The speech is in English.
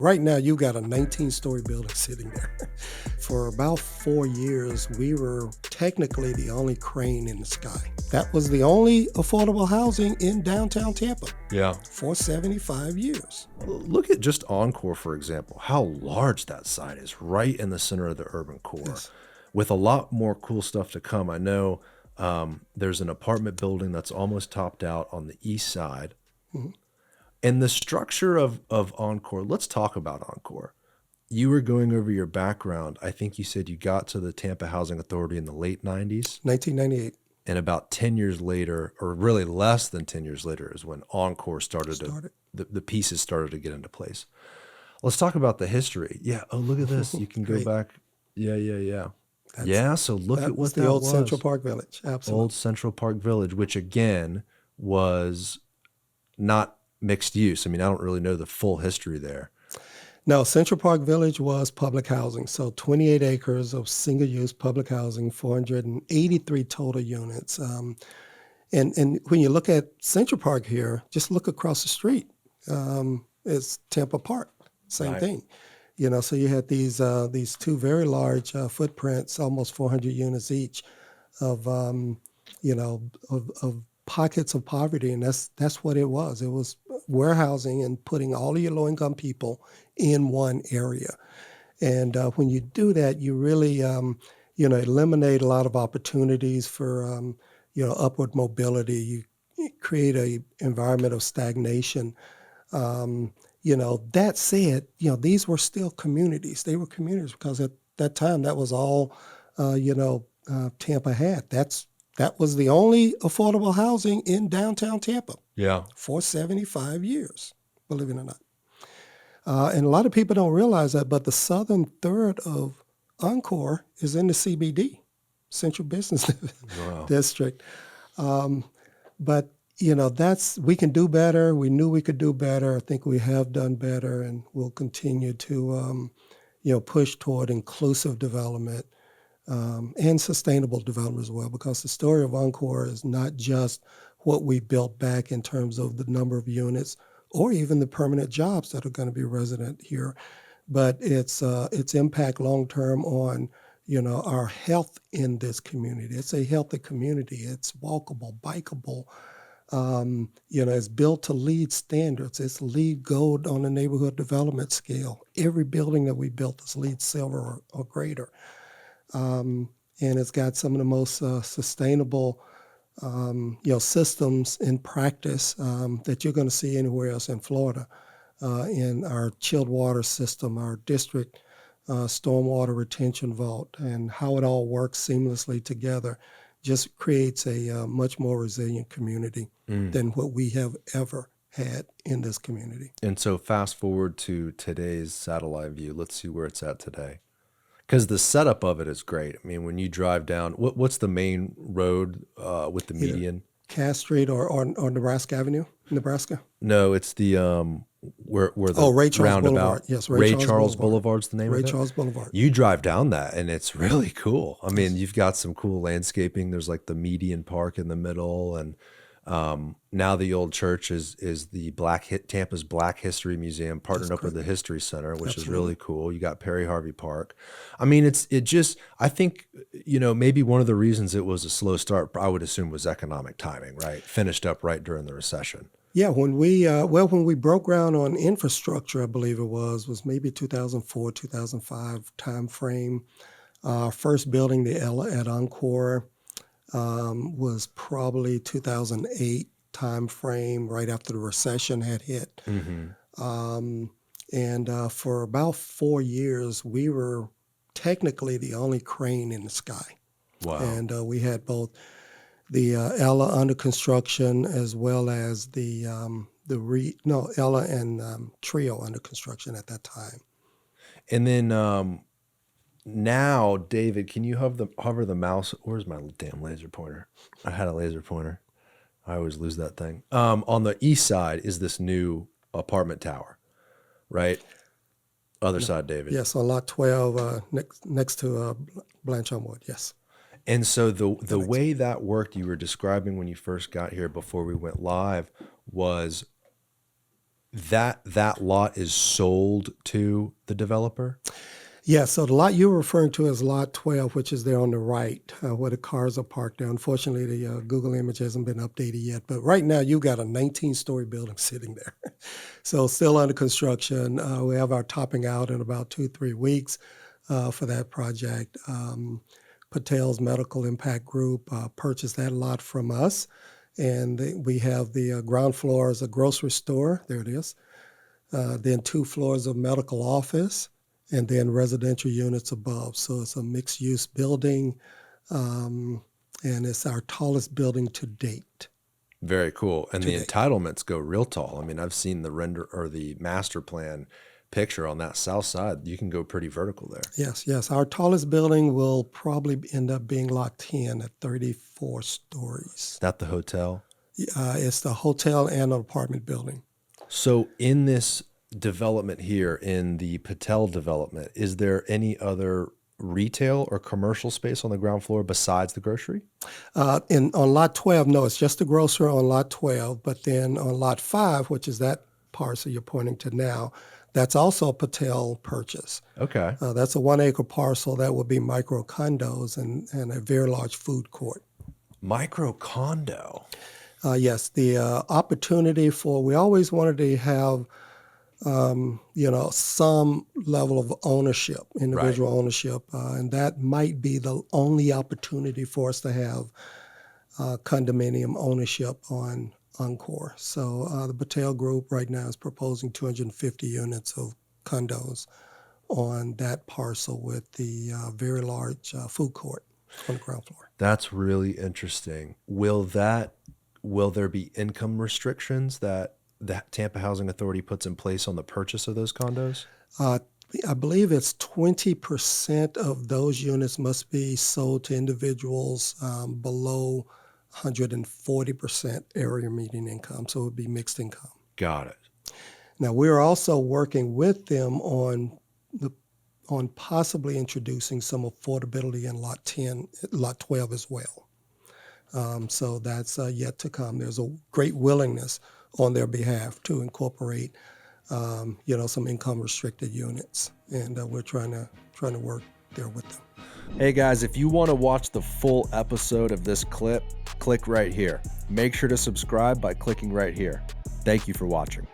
Right now, you got a 19-story building sitting there. For about 4 years, we were technically the only crane in the sky. That was the only affordable housing in downtown Tampa. Yeah. For 75 years. Look at just Encore, for example, how large that site is right in the center of the urban core, Yes. with a lot more cool stuff to come. I know there's an apartment building that's almost topped out on the east side. Mhm. And the structure of Encore, let's talk about Encore. You were going over your background. I think you said you got to the Tampa Housing Authority in the late 90s. 1998. And about 10 years later, or really less than 10 years later, is when Encore the pieces started to get into place. Let's talk about the history. Yeah. Oh, look at this. You can go Great. back. Yeah. So look at what the that old was. Central Park Village. Absolutely. Old Central Park Village, which again was not mixed use. I mean, I don't really know the full history there. No, Central Park Village was public housing. So 28 acres of single-use public housing, 483 total units. And when you look at Central Park here, just look across the street. It's Tampa Park, same Right. thing. So you had these two very large footprints, almost 400 units each, of of pockets of poverty, and that's what it was. It was warehousing and putting all of your low-income people in one area. And when you do that, you really eliminate a lot of opportunities for upward mobility. You create a environment of stagnation. That said, these were still communities. They were communities because at that time that was all Tampa had. That was the only affordable housing in downtown Tampa. Yeah. For 75 years, believe it or not. And a lot of people don't realize that, but the southern third of Encore is in the CBD, Central Business Wow. District. But we can do better. We knew we could do better. I think we have done better, and we'll continue to push toward inclusive development and sustainable development as well, because the story of Encore is not just what we built back in terms of the number of units or even the permanent jobs that are going to be resident here, but its impact long term on our health in this community. It's a healthy community. It's walkable, bikeable. It's built to LEED standards. It's LEED Gold on the neighborhood development scale. Every building that we built is LEED Silver or greater. And it's got some of the most sustainable systems in practice that you're going to see anywhere else in Florida. In our chilled water system, our district stormwater retention vault, and how it all works seamlessly together just creates a much more resilient community than what we have ever had in this community. And so fast forward to today's satellite view. Let's see where it's at today. Because the setup of it is great. I mean, when you drive down, what's the main road with the median? Cass Street or Nebraska Avenue, Nebraska? No, it's the where the Ray Charles roundabout. Boulevard. Yes, Ray Charles Boulevard's the name of it. Ray Charles Boulevard. You drive down that, and it's really cool. I mean, you've got some cool landscaping. There's like the median park in the middle, and now the old church is the Tampa's Black History Museum, partnered up with the History Center, which is really cool. You got Perry Harvey Park. I mean, I think, maybe one of the reasons it was a slow start, I would assume, was economic timing, right? Finished up right during the recession. Yeah, when we broke ground on infrastructure, I believe it was maybe 2004, 2005 timeframe. First building, the Ella at Encore, was probably 2008 timeframe, right after the recession had hit. Mm-hmm. And for about 4 years, we were technically the only crane in the sky. Wow. And we had both the Ella under construction as well as the Ella and Trio under construction at that time. And then now, David, can you hover the mouse? Where's my damn laser pointer? I had a laser pointer. I always lose that thing. On the east side is this new apartment tower, right? Other side, David. Yes, on lot 12, next to Blanchard Wood. Yes. And so the way that worked, you were describing when you first got here before we went live, was That lot is sold to the developer? Yeah, so the lot you're referring to is lot 12, which is there on the right, where the cars are parked there. Unfortunately, the Google image hasn't been updated yet, but right now you've got a 19-story building sitting there. So still under construction. We have our topping out in about 2-3 weeks for that project. Patel's Medical Impact Group purchased that lot from us, and we have the ground floor as a grocery store. There it is. Then 2 floors of medical office, and then residential units above. So it's a mixed-use building, and it's our tallest building to date. Very cool. And the Today. entitlements go real tall. I mean, I've seen the render or the master plan picture on that south side. You can go pretty vertical there. Yes, yes. Our tallest building will probably end up being lot 10 at 34 stories. Is that the hotel? It's the hotel and an apartment building. So in this development here, in the Patel development, is there any other retail or commercial space on the ground floor besides the grocery? On lot 12, no, it's just the grocery on lot 12. But then on lot 5, which is that parcel you're pointing to now, that's also a Patel purchase. Okay. That's a 1-acre parcel that will be micro condos and a very large food court. Micro condo. Yes, the opportunity for, we always wanted to have, some level of ownership, individual ownership, and that might be the only opportunity for us to have condominium ownership on Encore. So the Patel Group right now is proposing 250 units of condos on that parcel with the very large food court on the ground floor. That's really interesting. Will there be income restrictions that the Tampa Housing Authority puts in place on the purchase of those condos? I believe it's 20% of those units must be sold to individuals below 140% area median income, so it would be mixed income. Got it. Now, we're also working with them on possibly introducing some affordability in lot 12 as well. So that's yet to come. There's a great willingness on their behalf to incorporate, some income restricted units, and we're trying to work there with them. Hey guys, if you want to watch the full episode of this clip, click right here. Make sure to subscribe by clicking right here. Thank you for watching.